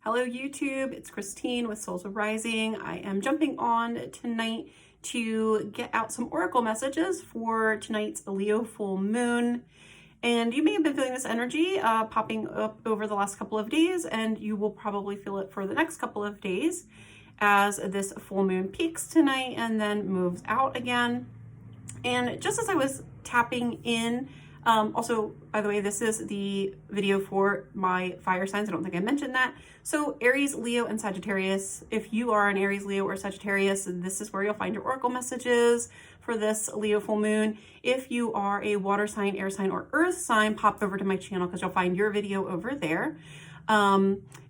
Hello YouTube, it's Christine with Souls of Rising. I am jumping on tonight to get out some oracle messages for tonight's Leo full moon. And you may have been feeling this energy popping up over the last couple of days, and you will probably feel it for the next couple of days as this full moon peaks tonight and then moves out again. And just as I was tapping in, also, by the way, this is the video for my fire signs. I don't think I mentioned that. So Aries, Leo, and Sagittarius. If you are an Aries, Leo, or Sagittarius, this is where you'll find your oracle messages for this Leo full moon. If you are a water sign, air sign, or earth sign, pop over to my channel because you'll find your video over there.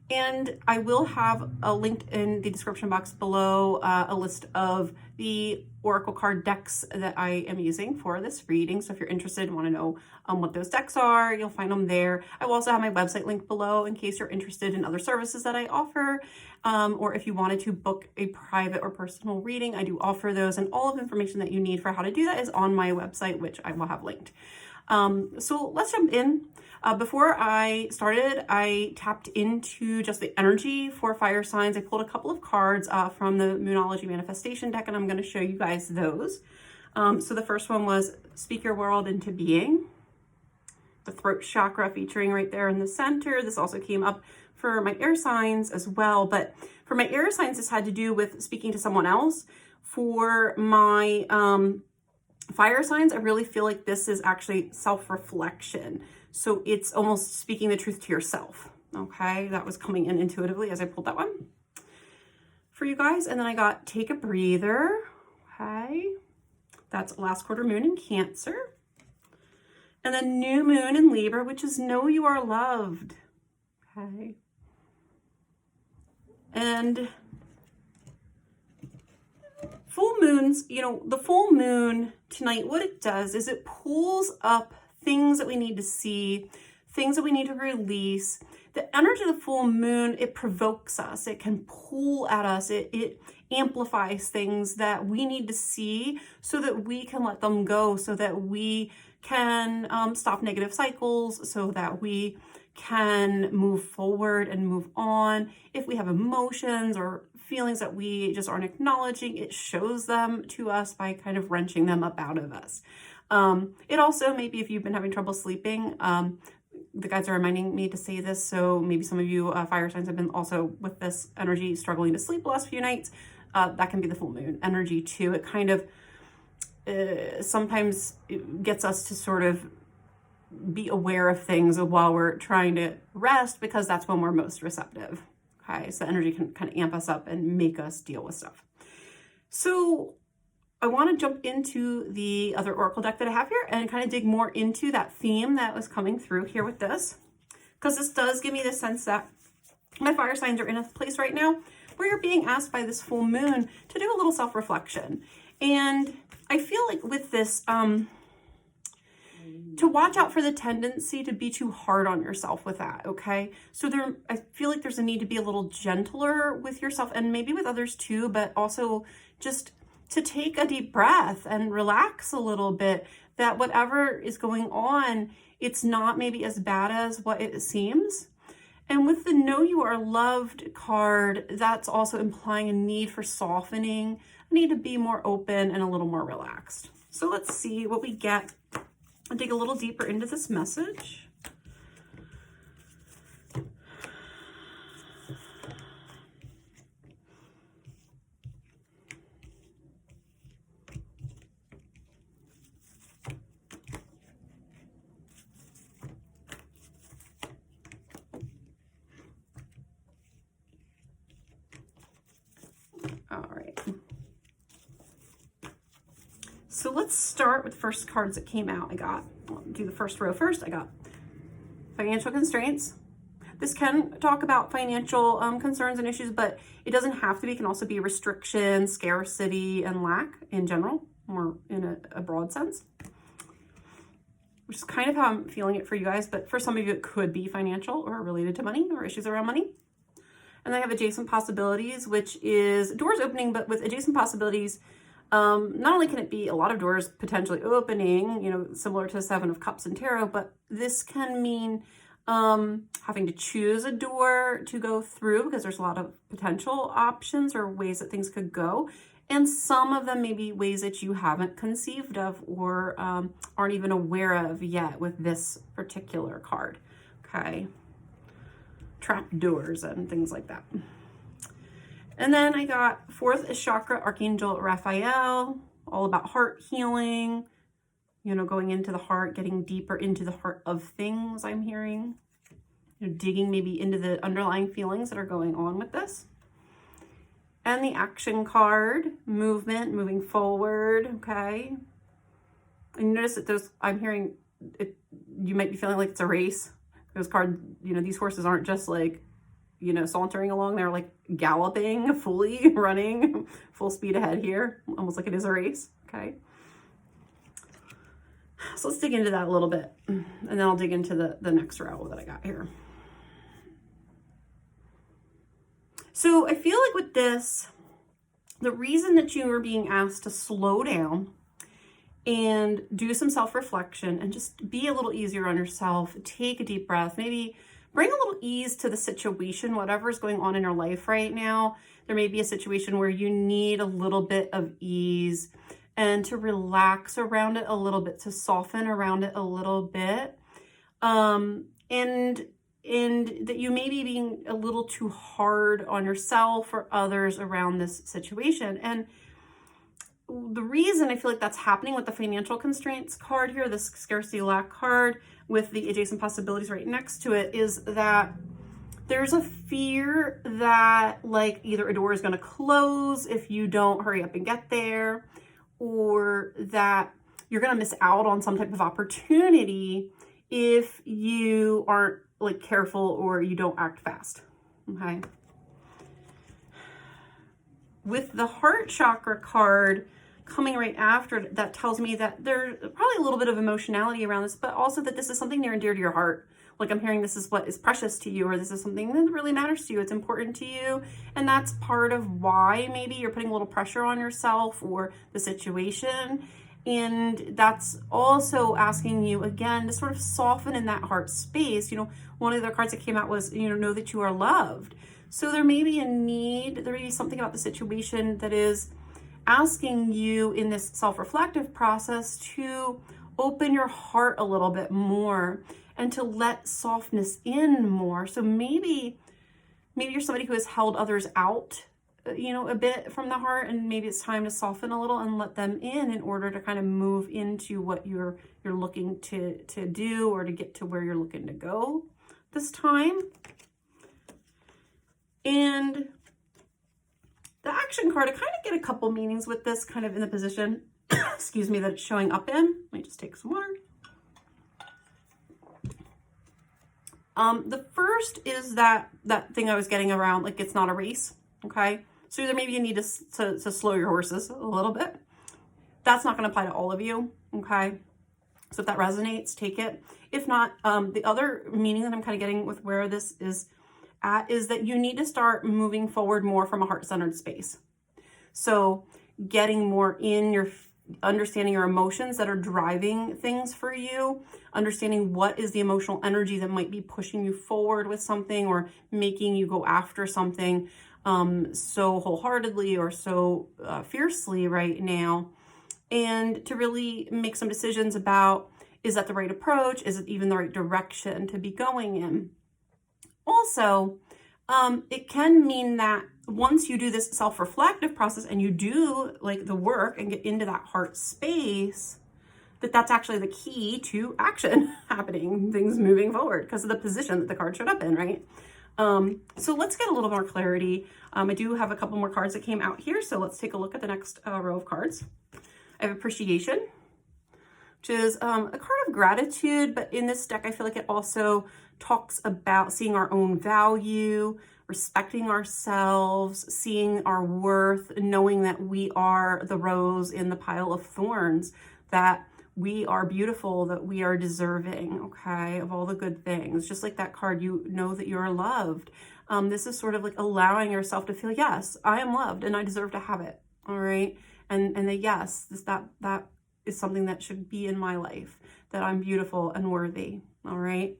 And I will have a link in the description box below, a list of the oracle card decks that I am using for this reading. So if you're interested and want to know what those decks are, you'll find them there. I will also have my website link below in case you're interested in other services that I offer, or if you wanted to book a private or personal reading, I do offer those, and all of the information that you need for how to do that is on my website, which I will have linked. So let's jump in. Before I started, I tapped into just the energy for fire signs. I pulled a couple of cards from the Moonology manifestation deck, and I'm going to show you guys those. So the first one was Speak Your World into Being. The throat chakra featuring right there in the center. This also came up for my air signs as well, but for my air signs, this had to do with speaking to someone else. For my fire signs, I really feel like this is actually self-reflection. So it's almost speaking the truth to yourself. Okay, that was coming in intuitively as I pulled that one for you guys. And then I got Take a Breather. Okay, that's last quarter moon in Cancer. And then new moon in Libra, which is Know You Are Loved. Okay. And full moons, you know, the full moon tonight, what it does is it pulls up things that we need to see, things that we need to release. The energy of the full moon, it provokes us. It can pull at us. It amplifies things that we need to see so that we can let them go, so that we can stop negative cycles, so that we can move forward and move on. If we have emotions or feelings that we just aren't acknowledging, it shows them to us by kind of wrenching them up out of us. It also, maybe if you've been having trouble sleeping, the guides are reminding me to say this, so maybe some of you fire signs have been also with this energy struggling to sleep the last few nights. That can be the full moon energy too. It kind of sometimes it gets us to sort of be aware of things while we're trying to rest, because that's when we're most receptive. Okay, so energy can kind of amp us up and make us deal with stuff. So I want to jump into the other oracle deck that I have here and kind of dig more into that theme that was coming through here with this, because this does give me the sense that my fire signs are in a place right now where you're being asked by this full moon to do a little self-reflection. And I feel like with this, to watch out for the tendency to be too hard on yourself with that, okay? So I feel like there's a need to be a little gentler with yourself and maybe with others too, but also just to take a deep breath and relax a little bit, that whatever is going on, it's not maybe as bad as what it seems. And with the Know You Are Loved card, that's also implying a need for softening, a need to be more open and a little more relaxed. So let's see what we get. I'll dig a little deeper into this message. All right. So let's start with the first cards that came out. I'll do the first row first. I got financial constraints. This can talk about financial concerns and issues, but it doesn't have to be. It can also be restriction, scarcity, and lack in general, or in a broad sense, which is kind of how I'm feeling it for you guys. But for some of you, it could be financial or related to money or issues around money. And I have adjacent possibilities, which is doors opening, but with adjacent possibilities, not only can it be a lot of doors potentially opening, you know, similar to the Seven of Cups and Tarot, but this can mean having to choose a door to go through because there's a lot of potential options or ways that things could go. And some of them may be ways that you haven't conceived of or aren't even aware of yet with this particular card. Okay. Trap doors and things like that. And then I got 4th chakra, Archangel Raphael, all about heart healing, you know, going into the heart, getting deeper into the heart of things, I'm hearing. You know, digging maybe into the underlying feelings that are going on with this. And the action card, movement, moving forward, okay? And notice that those, I'm hearing, you might be feeling like it's a race. Those cards, you know, these horses aren't just like, you know, sauntering along, they're like galloping, fully running, full speed ahead here, almost like it is a race, okay? So let's dig into that a little bit, and then I'll dig into the next row that I got here. So I feel like with this, the reason that you are being asked to slow down and do some self-reflection and just be a little easier on yourself, take a deep breath, maybe bring a little ease to the situation, whatever's going on in your life right now. There may be a situation where you need a little bit of ease and to relax around it a little bit, to soften around it a little bit. And that you may be being a little too hard on yourself or others around this situation. And the reason I feel like that's happening with the financial constraints card here, this scarcity lack card with the adjacent possibilities right next to it, is that there's a fear that like either a door is going to close if you don't hurry up and get there, or that you're going to miss out on some type of opportunity if you aren't like careful or you don't act fast. Okay. With the heart chakra card coming right after, that tells me that there's probably a little bit of emotionality around this, but also that this is something near and dear to your heart. Like I'm hearing this is what is precious to you, or this is something that really matters to you. It's important to you. And that's part of why maybe you're putting a little pressure on yourself or the situation. And that's also asking you again to sort of soften in that heart space. You know, one of the cards that came out was, you know that you are loved. So there may be a need, there may be something about the situation that is asking you in this self-reflective process to open your heart a little bit more and to let softness in more. So maybe you're somebody who has held others out, you know, a bit from the heart, and maybe it's time to soften a little and let them in order to kind of move into what you're looking to do, or to get to where you're looking to go this time. And the action card, I kind of get a couple meanings with this, kind of in the position, excuse me, that it's showing up in. Let me just take some water. The first is that thing I was getting around, like it's not a race, okay? So there maybe you need to slow your horses a little bit. That's not going to apply to all of you, okay? So if that resonates, take it. If not, the other meaning that I'm kind of getting with where this is at is that you need to start moving forward more from a heart-centered space. So getting more in your understanding your emotions that are driving things for you, understanding what is the emotional energy that might be pushing you forward with something or making you go after something so wholeheartedly or so fiercely right now, and to really make some decisions about, is that the right approach? Is it even the right direction to be going in? Also, it can mean that once you do this self-reflective process and you do like the work and get into that heart space, that's actually the key to action happening, things moving forward because of the position that the card showed up in, right? So let's get a little more clarity. I do have a couple more cards that came out here. So let's take a look at the next row of cards. I have appreciation, which is a card of gratitude, but in this deck, I feel like it also talks about seeing our own value, respecting ourselves, seeing our worth, knowing that we are the rose in the pile of thorns, that we are beautiful, that we are deserving, okay, of all the good things. Just like that card, you know that you're loved. This is sort of like allowing yourself to feel, yes, I am loved and I deserve to have it, all right? And that, yes, that is something that should be in my life, that I'm beautiful and worthy, all right?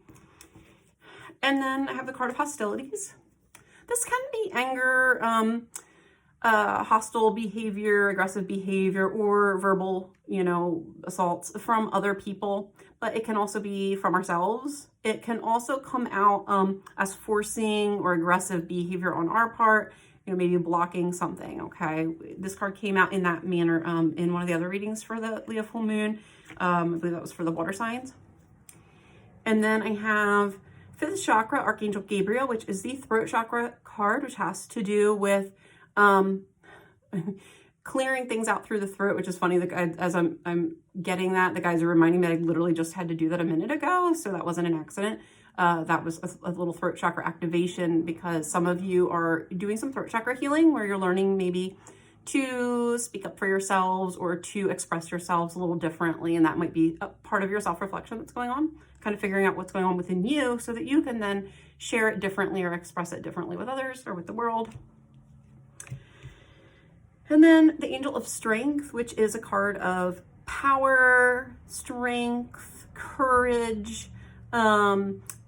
And then I have the card of hostilities. This can be anger, hostile behavior, aggressive behavior, or verbal, assaults from other people, but it can also be from ourselves. It can also come out as forcing or aggressive behavior on our part, maybe blocking something, okay? This card came out in that manner in one of the other readings for the Leo full moon. I believe that was for the water signs. And then I have 5th chakra, Archangel Gabriel, which is the throat chakra card, which has to do with clearing things out through the throat, which is funny. As I'm getting that, the guys are reminding me that I literally just had to do that a minute ago, so that wasn't an accident. That was a little throat chakra activation, because some of you are doing some throat chakra healing where you're learning maybe to speak up for yourselves or to express yourselves a little differently, and that might be a part of your self-reflection that's going on, kind of figuring out what's going on within you so that you can then share it differently or express it differently with others or with the world. And then the Angel of Strength, which is a card of power, strength, courage.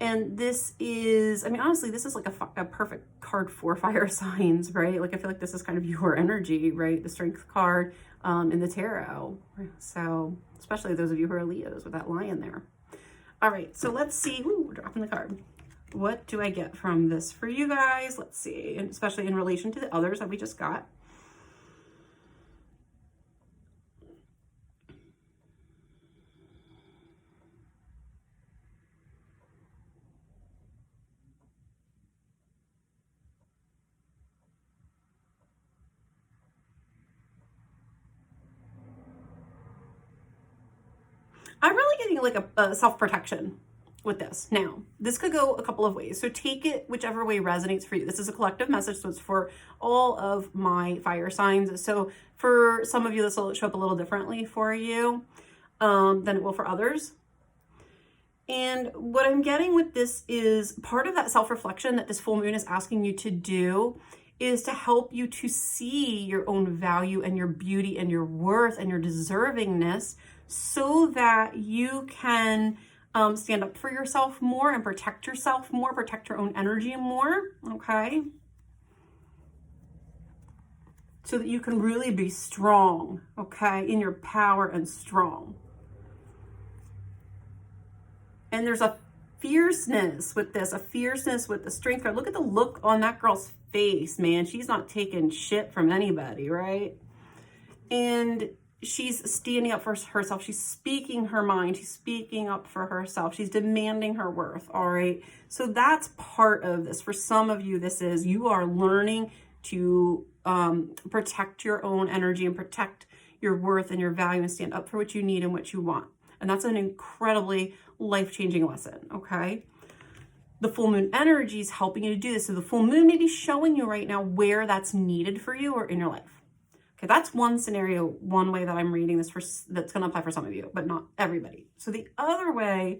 And this is, honestly, this is like a perfect card for fire signs, right? Like, I feel like this is kind of your energy, right? The Strength card in the tarot. So, especially those of you who are Leos with that lion there. All right, so let's see. Ooh, we're dropping the card. What do I get from this for you guys? Let's see, and especially in relation to the others that we just got. I'm really getting like a self-protection with this. Now, this could go a couple of ways. So take it whichever way resonates for you. This is a collective message, so it's for all of my fire signs. So for some of you, this will show up a little differently for you than it will for others. And what I'm getting with this is part of that self-reflection that this full moon is asking you to do is to help you to see your own value and your beauty and your worth and your deservingness, so that you can stand up for yourself more and protect yourself more, protect your own energy more, okay? So that you can really be strong, okay, in your power and strong. And there's a fierceness with this, a fierceness with the strength card. Look at the look on that girl's face, man. She's not taking shit from anybody, right? And she's standing up for herself. She's speaking her mind. She's speaking up for herself. She's demanding her worth, all right? So that's part of this. For some of you, this is you are learning to protect your own energy and protect your worth and your value and stand up for what you need and what you want. And that's an incredibly life-changing lesson, okay? The full moon energy is helping you to do this. So the full moon may be showing you right now where that's needed for you or in your life. Okay, that's one scenario, one way that I'm reading this for, that's going to apply for some of you, but not everybody. So the other way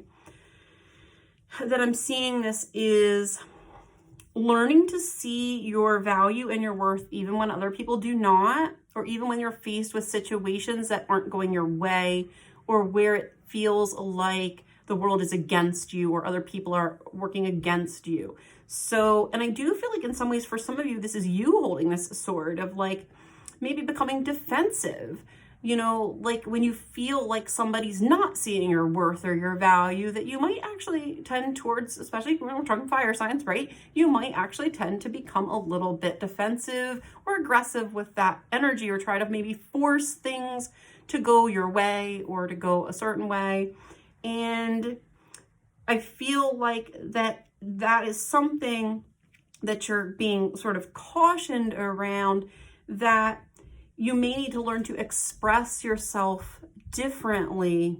that I'm seeing this is learning to see your value and your worth even when other people do not, or even when you're faced with situations that aren't going your way, or where it feels like the world is against you or other people are working against you. So, and I do feel like in some ways for some of you, this is you holding this sword of like, maybe becoming defensive, like when you feel like somebody's not seeing your worth or your value, that you might actually tend towards, especially when we're talking fire signs, right? You might actually tend to become a little bit defensive or aggressive with that energy, or try to maybe force things to go your way or to go a certain way. And I feel like that is something that you're being sort of cautioned around, that you may need to learn to express yourself differently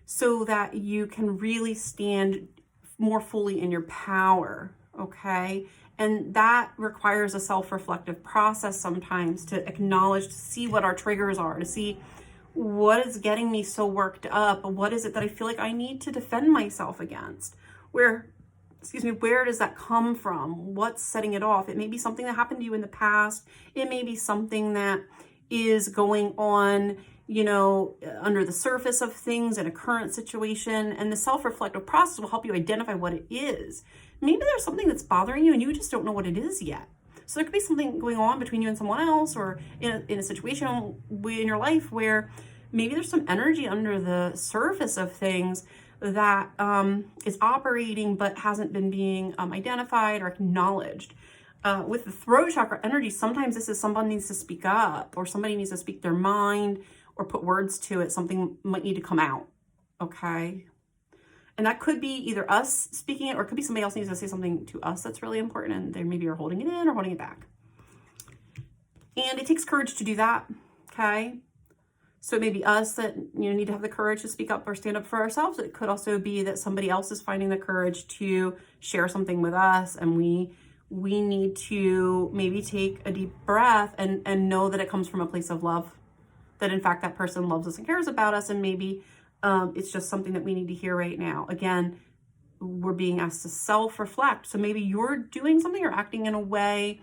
so that you can really stand more fully in your power, okay? And that requires a self-reflective process sometimes, to acknowledge, to see what our triggers are, to see what is getting me so worked up, what is it that I feel like I need to defend myself against? Where does that come from? What's setting it off? It may be something that happened to you in the past. It may be something that is going on you know, under the surface of things in a current situation. And the self-reflective process will help you identify what it is. Maybe there's something that's bothering you and you just don't know what it is yet. So there could be something going on between you and someone else, or in a situation in your life where maybe there's some energy under the surface of things that is operating but hasn't been being identified or acknowledged. With the throat chakra energy, sometimes this is someone needs to speak up, or somebody needs to speak their mind or put words to it. Something might need to come out, okay? And that could be either us speaking it, or it could be somebody else needs to say something to us that's really important, and they maybe are holding it in or holding it back. And it takes courage to do that, okay? So it may be us that, you know, need to have the courage to speak up or stand up for ourselves. It could also be that somebody else is finding the courage to share something with us, and we need to maybe take a deep breath and know that it comes from a place of love, that in fact that person loves us and cares about us, and maybe it's just something that we need to hear right now. Again, we're being asked to self-reflect. So maybe you're doing something or acting in a way,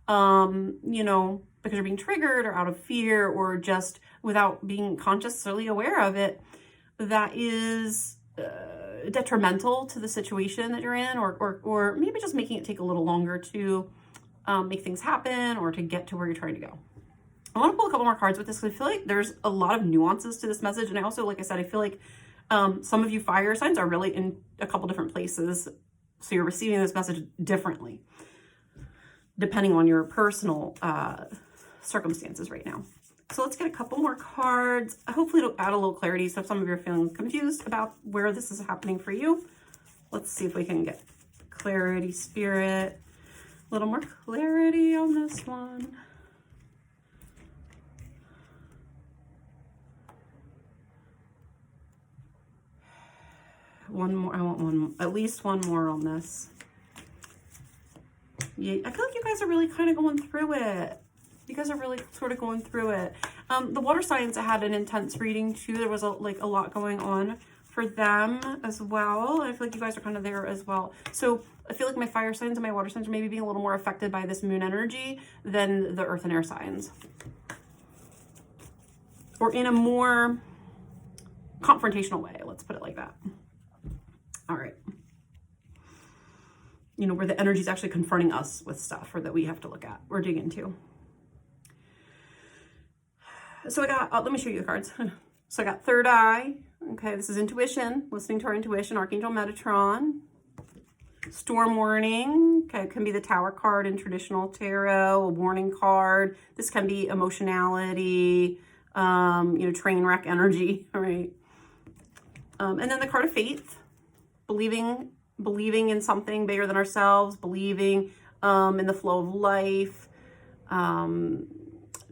you know, because you're being triggered or out of fear, or just without being consciously aware of it, that is detrimental to the situation that you're in, or maybe just making it take a little longer to make things happen or to get to where you're trying to go. I want to pull a couple more cards with this because I feel like there's a lot of nuances to this message. And I also, like I said, I feel like some of you fire signs are really in a couple different places. So you're receiving this message differently, depending on your personal circumstances right now. So let's get a couple more cards. Hopefully it'll add a little clarity. So if some of you are feeling confused about where this is happening for you, let's see if we can get clarity, spirit, a little more clarity on this one. One more. I want at least one more on this. Yeah, I feel like you guys are really kind of going through it. You guys are really sort of going through it. The water signs had an intense reading too. There was a lot going on for them as well. I feel like you guys are kind of there as well. So I feel like my fire signs and my water signs are maybe being a little more affected by this moon energy than the earth and air signs, or in a more confrontational way. Let's put it like that. All right. You know, where the energy is actually confronting us with stuff, or that we have to look at or dig into. So I got, let me show you the cards. So I got third eye. Okay, this is intuition, listening to our intuition, Archangel Metatron. Storm warning. Okay, it can be the Tower card in traditional tarot, a warning card. This can be emotionality, you know, train wreck energy, all right? And then the card of faith, believing in something bigger than ourselves, believing in the flow of life,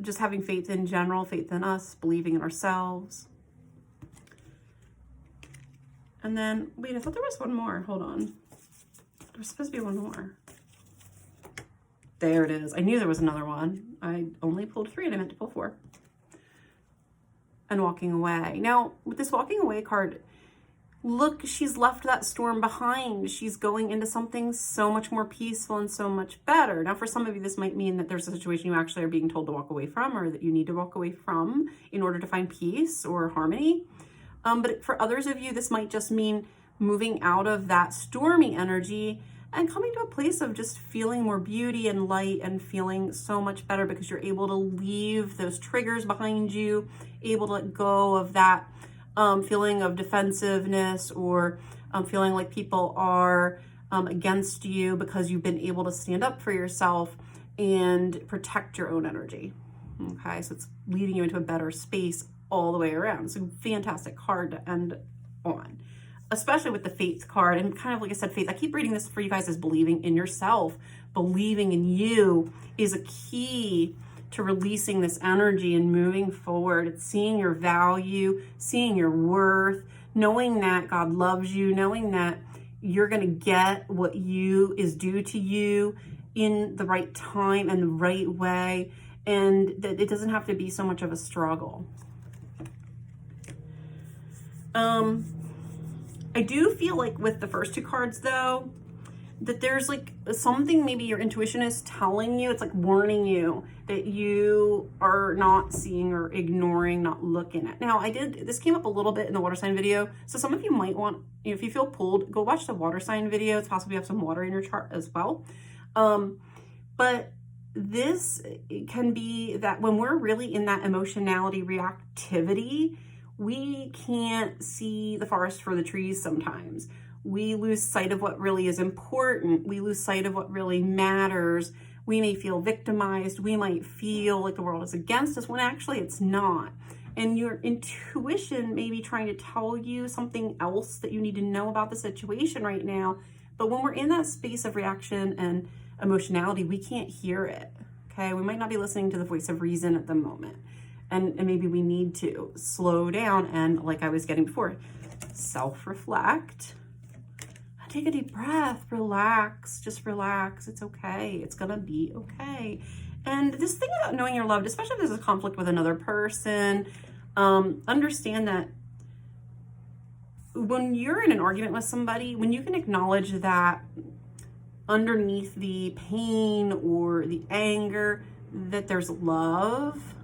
just having faith in general, faith in us, believing in ourselves. And then, wait, I thought there was one more. Hold on. There's supposed to be one more. There it is. I knew there was another one. I only pulled 3 and I meant to pull 4. And walking away. Now, with this walking away card, look, she's left that storm behind. She's going into something so much more peaceful and so much better. Now, for some of you, this might mean that there's a situation you actually are being told to walk away from, or that you need to walk away from in order to find peace or harmony. But for others of you, this might just mean moving out of that stormy energy and coming to a place of just feeling more beauty and light and feeling so much better, because you're able to leave those triggers behind you, able to let go of that feeling of defensiveness, or feeling like people are against you, because you've been able to stand up for yourself and protect your own energy. Okay, so it's leading you into a better space all the way around. It's a fantastic card to end on, especially with the faith card. And kind of like I said, faith, I keep reading this for you guys as believing in yourself. Believing in you is a key to releasing this energy and moving forward. It's seeing your value, seeing your worth, knowing that God loves you, knowing that you're going to get what is due to you in the right time and the right way, and that it doesn't have to be so much of a struggle. I do feel like with the first 2 cards though, that there's like something maybe your intuition is telling you, it's like warning you that you are not seeing or ignoring, not looking at. Now, this came up a little bit in the water sign video. So some of you might want, if you feel pulled, go watch the water sign video. It's possible you have some water in your chart as well. But this can be that when we're really in that emotionality reactivity, we can't see the forest for the trees sometimes. We lose sight of what really is important. We lose sight of what really matters. We may feel victimized. We might feel like the world is against us when actually it's not. And your intuition may be trying to tell you something else that you need to know about the situation right now. But when we're in that space of reaction and emotionality, we can't hear it. Okay, we might not be listening to the voice of reason at the moment. And maybe we need to slow down and, like I was getting before, self-reflect. Take a deep breath, relax, just relax. It's okay. It's gonna be okay. And this thing about knowing you're loved, especially if there's a conflict with another person, understand that when you're in an argument with somebody, when you can acknowledge that underneath the pain or the anger, that there's love,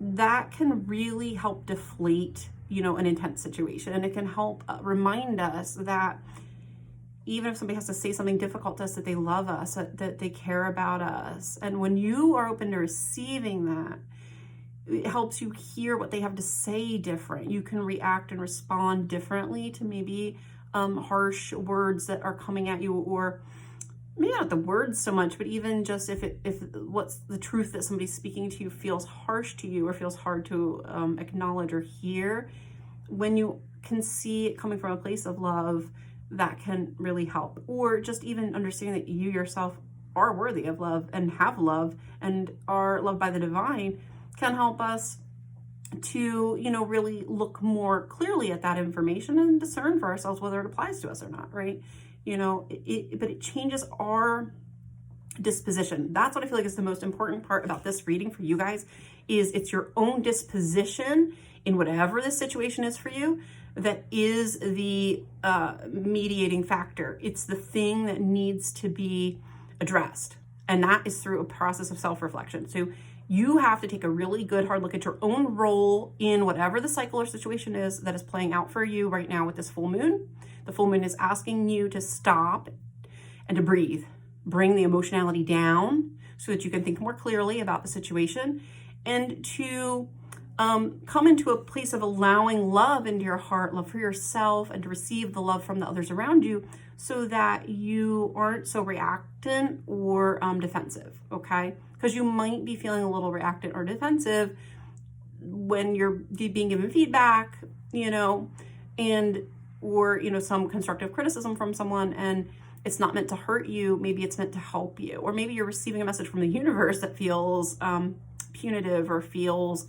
that can really help deflate, an intense situation. And it can help remind us that even if somebody has to say something difficult to us, that they love us, that they care about us. And when you are open to receiving that, it helps you hear what they have to say different. You can react and respond differently to maybe harsh words that are coming at you, or maybe not the words so much, but even just if what's the truth that somebody's speaking to you feels harsh to you or feels hard to acknowledge or hear. When you can see it coming from a place of love, that can really help. Or just even understanding that you yourself are worthy of love and have love and are loved by the divine can help us to, really look more clearly at that information and discern for ourselves whether it applies to us or not, right? But it changes our disposition. That's what I feel like is the most important part about this reading for you guys, is it's your own disposition in whatever the situation is for you that is the mediating factor. It's the thing that needs to be addressed. And that is through a process of self-reflection. So you have to take a really good hard look at your own role in whatever the cycle or situation is that is playing out for you right now with this full moon. The full moon is asking you to stop and to breathe. Bring the emotionality down so that you can think more clearly about the situation, and to come into a place of allowing love into your heart, love for yourself, and to receive the love from the others around you so that you aren't so reactant or defensive, okay? Because you might be feeling a little reactant or defensive when you're being given feedback, or some constructive criticism from someone, and it's not meant to hurt you. Maybe it's meant to help you. Or maybe you're receiving a message from the universe that feels punitive or feels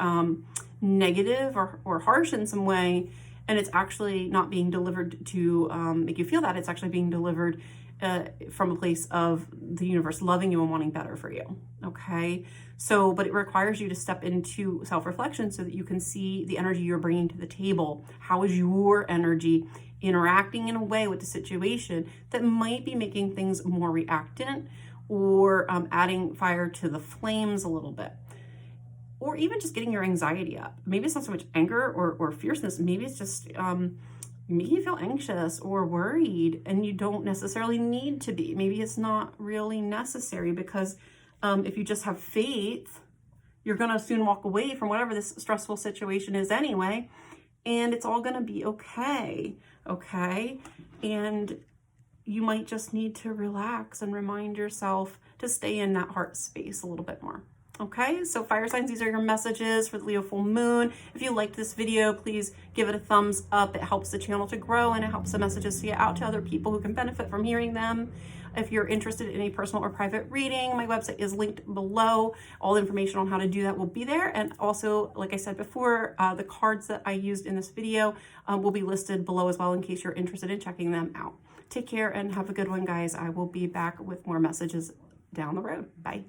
negative or harsh in some way, and it's actually not being delivered to make you feel that. It's actually being delivered from a place of the universe loving you and wanting better for you, okay? So, but it requires you to step into self-reflection so that you can see the energy you're bringing to the table. How is your energy interacting in a way with the situation that might be making things more reactant or adding fire to the flames a little bit? Or even just getting your anxiety up. Maybe it's not so much anger or fierceness. Maybe it's just making you feel anxious or worried, and you don't necessarily need to be. Maybe it's not really necessary, because if you just have faith, you're going to soon walk away from whatever this stressful situation is anyway, and it's all going to be okay, okay? And you might just need to relax and remind yourself to stay in that heart space a little bit more. Okay, so fire signs, these are your messages for the Leo full moon. If you liked this video, please give it a thumbs up. It helps the channel to grow, and it helps the messages to get out to other people who can benefit from hearing them. If you're interested in a personal or private reading, my website is linked below. All the information on how to do that will be there. And also, like I said before, the cards that I used in this video will be listed below as well in case you're interested in checking them out. Take care and have a good one, guys. I will be back with more messages down the road. Bye.